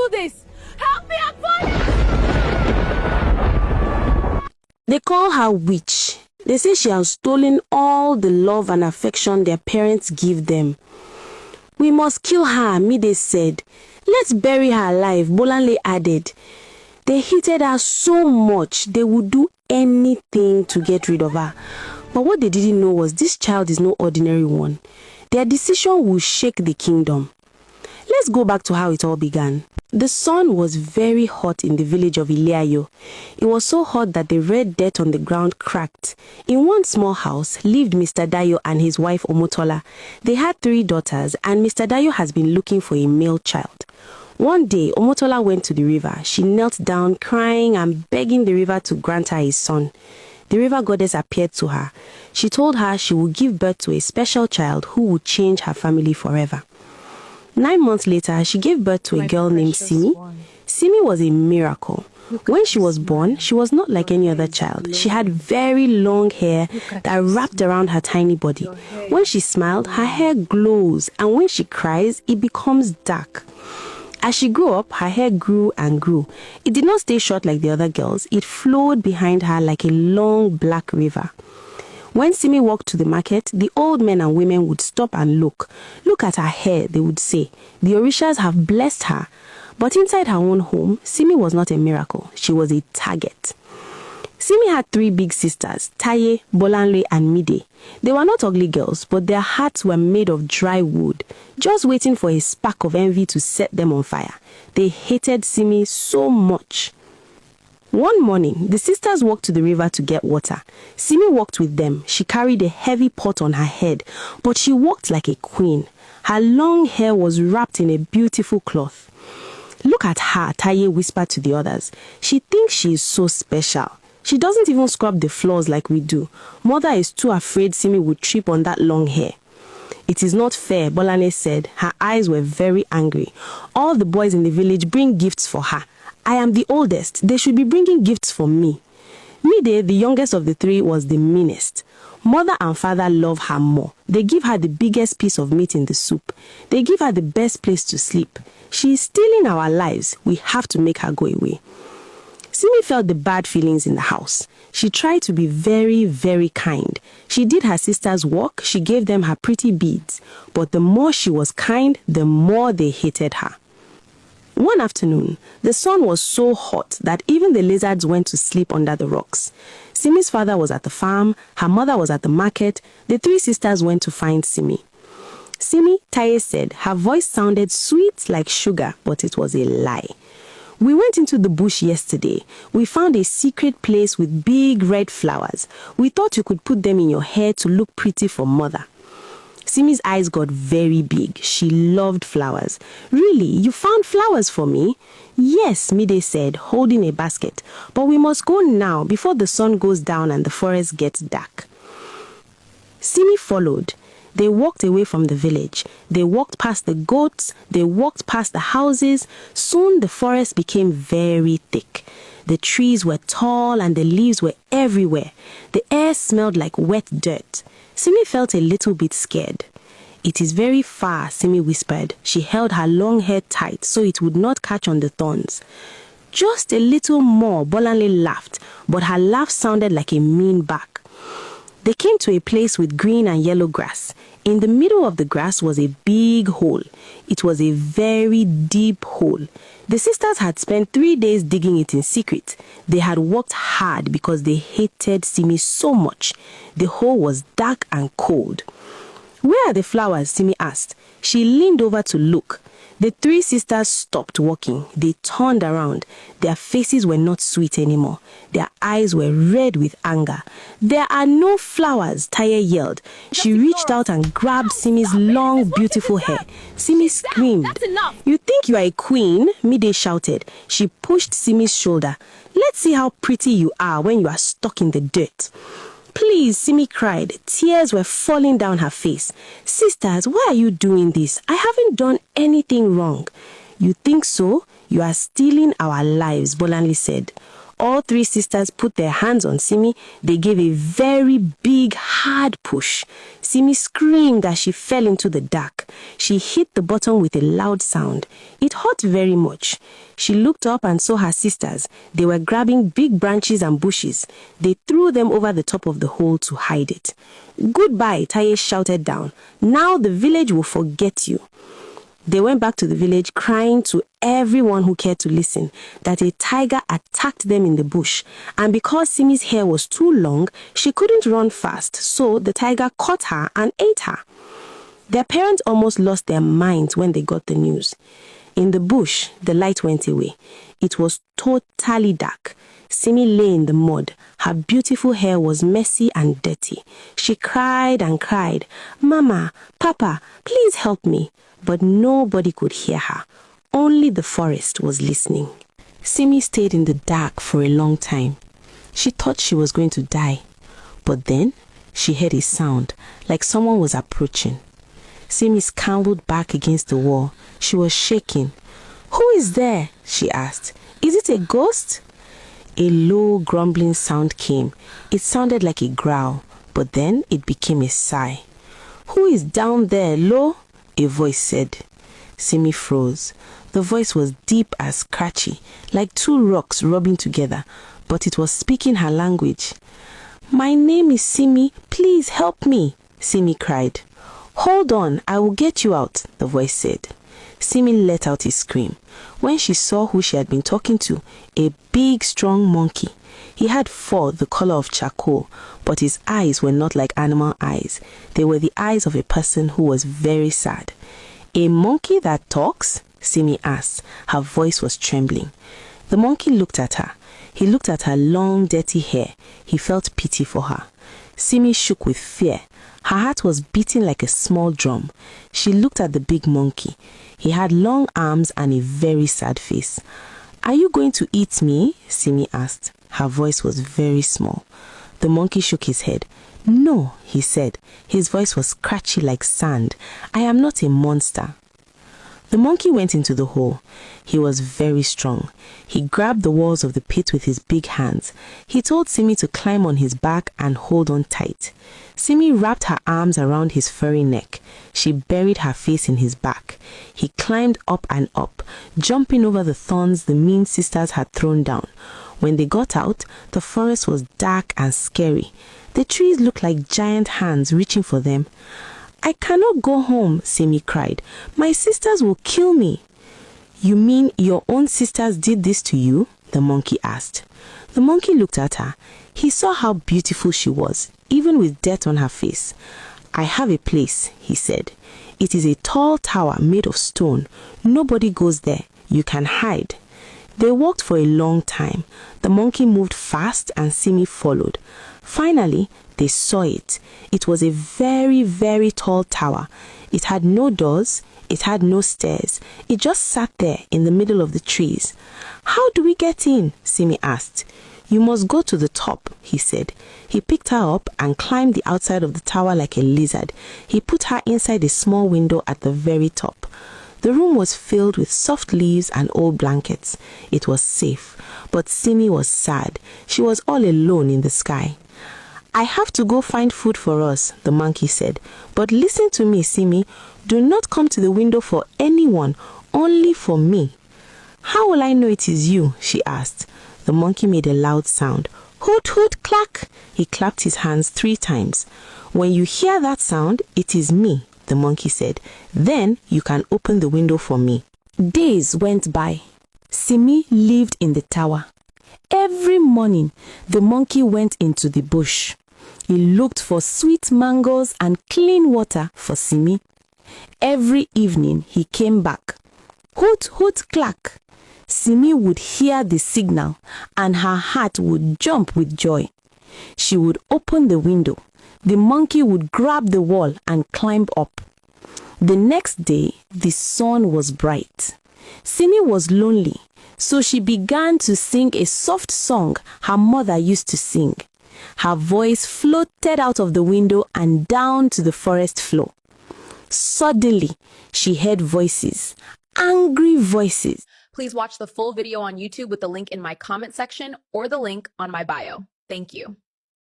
do this? Help me, I'm falling! They call her witch. They say she has stolen all the love and affection their parents give them. We must kill her, Mide said. Let's bury her alive, Bolanle added. They hated her so much they would do anything to get rid of her. But what they didn't know was this child is no ordinary one. Their decision will shake the kingdom. Let's go back to how it all began. The sun was very hot in the village of Iliayo. It was so hot that the red dirt on the ground cracked. In one small house lived Mr. Dayo and his wife Omotola. They had 3 daughters and Mr. Dayo has been looking for a male child. One day, Omotola went to the river. She knelt down crying and begging the river to grant her a son. The river goddess appeared to her. She told her she would give birth to a special child who would change her family forever. 9 months later, she gave birth to a girl named Simi. Simi was a miracle. When she was born, she was not like any other child. She had very long hair that wrapped around her tiny body. When she smiled, her hair glows, and when she cries, it becomes dark. As she grew up, her hair grew and grew. It did not stay short like the other girls. It flowed behind her like a long black river. When Simi walked to the market, the old men and women would stop and look. Look at her hair, they would say. The Orishas have blessed her. But inside her own home, Simi was not a miracle. She was a target. Simi had 3 big sisters, Taye, Bolanle, and Mide. They were not ugly girls, but their hearts were made of dry wood, just waiting for a spark of envy to set them on fire. They hated Simi so much. One morning, the sisters walked to the river to get water. Simi walked with them. She carried a heavy pot on her head, but she walked like a queen. Her long hair was wrapped in a beautiful cloth. Look at her, Taye whispered to the others. She thinks she is so special. She doesn't even scrub the floors like we do. Mother is too afraid Simi would trip on that long hair. It is not fair, Bolane said. Her eyes were very angry. All the boys in the village bring gifts for her. I am the oldest. They should be bringing gifts for me. Mide, the youngest of the 3, was the meanest. Mother and father love her more. They give her the biggest piece of meat in the soup. They give her the best place to sleep. She is stealing our lives. We have to make her go away. Simi felt the bad feelings in the house. She tried to be very, very kind. She did her sisters' work. She gave them her pretty beads. But the more she was kind, the more they hated her. One afternoon, the sun was so hot that even the lizards went to sleep under the rocks. Simi's father was at the farm, her mother was at the market. The 3 sisters went to find Simi. Simi, Taye said, her voice sounded sweet like sugar, but it was a lie. We went into the bush yesterday. We found a secret place with big red flowers. We thought you could put them in your hair to look pretty for mother. Simi's eyes got very big. She loved flowers. Really? You found flowers for me? Yes, Mide said, holding a basket. But we must go now before the sun goes down and the forest gets dark. Simi followed. They walked away from the village. They walked past the goats. They walked past the houses. Soon the forest became very thick. The trees were tall and the leaves were everywhere. The air smelled like wet dirt. Simi felt a little bit scared. It is very far, Simi whispered. She held her long hair tight so it would not catch on the thorns. Just a little more, Bolanle laughed, but her laugh sounded like a mean bark. They came to a place with green and yellow grass. In the middle of the grass was a big hole. It was a very deep hole. The sisters had spent 3 days digging it in secret. They had worked hard because they hated Simi so much. The hole was dark and cold. Where are the flowers? Simi asked. She leaned over to look. The 3 sisters stopped walking. They turned around. Their faces were not sweet anymore. Their eyes were red with anger. There are no flowers, Taye yelled. She reached out and grabbed Simi's long, beautiful hair. Simi screamed. You think you are a queen? Mide shouted. She pushed Simi's shoulder. Let's see how pretty you are when you are stuck in the dirt. Please, Simi cried. Tears were falling down her face. Sisters, why are you doing this? I haven't done anything wrong. You think so? You are stealing our lives, Bolanle said. All three sisters put their hands on Simi. They gave a very big, hard push. Simi screamed as she fell into the dark. She hit the bottom with a loud sound. It hurt very much. She looked up and saw her sisters. They were grabbing big branches and bushes. They threw them over the top of the hole to hide it. "Goodbye," Taye shouted down. "Now the village will forget you." They went back to the village crying to everyone who cared to listen that a tiger attacked them in the bush, and because Simi's hair was too long, she couldn't run fast, so the tiger caught her and ate her. Their parents almost lost their minds when they got the news. In the bush, the light went away. It was totally dark. Simi lay in the mud. Her beautiful hair was messy and dirty. She cried and cried, "Mama, Papa, please help me." But nobody could hear her. Only the forest was listening. Simi stayed in the dark for a long time. She thought she was going to die. But then she heard a sound, like someone was approaching. Simi scrambled back against the wall. She was shaking. "Who is there?" she asked. "Is it a ghost?" A low, grumbling sound came. It sounded like a growl, but then it became a sigh. "Who is down there, Lo?" a voice said. Simi froze. The voice was deep and scratchy, like two rocks rubbing together, but it was speaking her language. "My name is Simi. Please help me," Simi cried. "Hold on, I will get you out," the voice said. Simi let out a scream. When she saw who she had been talking to, a big, strong monkey. He had fur the color of charcoal, but his eyes were not like animal eyes. They were the eyes of a person who was very sad. "A monkey that talks?" Simi asked. Her voice was trembling. The monkey looked at her. He looked at her long, dirty hair. He felt pity for her. Simi shook with fear. Her heart was beating like a small drum. She looked at the big monkey. He had long arms and a very sad face. "Are you going to eat me?" Simi asked. Her voice was very small. The monkey shook his head. "No," he said. His voice was scratchy like sand. "I am not a monster." The monkey went into the hole. He was very strong. He grabbed the walls of the pit with his big hands. He told Simi to climb on his back and hold on tight. Simi wrapped her arms around his furry neck. She buried her face in his back. He climbed up and up, jumping over the thorns the mean sisters had thrown down. When they got out, the forest was dark and scary. The trees looked like giant hands reaching for them. "I cannot go home," Simi cried. "My sisters will kill me." "You mean your own sisters did this to you?" the monkey asked. The monkey looked at her. He saw how beautiful she was, even with dirt on her face. "I have a place," he said. "It is a tall tower made of stone. Nobody goes there. You can hide." They walked for a long time. The monkey moved fast and Simi followed. Finally, they saw it. It was a very, very tall tower. It had no doors. It had no stairs. It just sat there in the middle of the trees. "How do we get in?" Simi asked. "You must go to the top," he said. He picked her up and climbed the outside of the tower like a lizard. He put her inside a small window at the very top. The room was filled with soft leaves and old blankets. It was safe, but Simi was sad. She was all alone in the sky. "I have to go find food for us," the monkey said. "But listen to me, Simi. Do not come to the window for anyone, only for me." "How will I know it is you?" she asked. The monkey made a loud sound. "Hoot, hoot, clack!" He clapped his hands 3 times. "When you hear that sound, it is me," the monkey said. "Then you can open the window for me." Days went by. Simi lived in the tower. Every morning, the monkey went into the bush. He looked for sweet mangoes and clean water for Simi. Every evening, he came back. Hoot, hoot, clack! Simi would hear the signal and her heart would jump with joy. She would open the window. The monkey would grab the wall and climb up. The next day, the sun was bright. Simi was lonely, so she began to sing a soft song her mother used to sing. Her voice floated out of the window and down to the forest floor. Suddenly, she heard voices, angry voices. Please watch the full video on YouTube with the link in my comment section or the link on my bio. Thank you.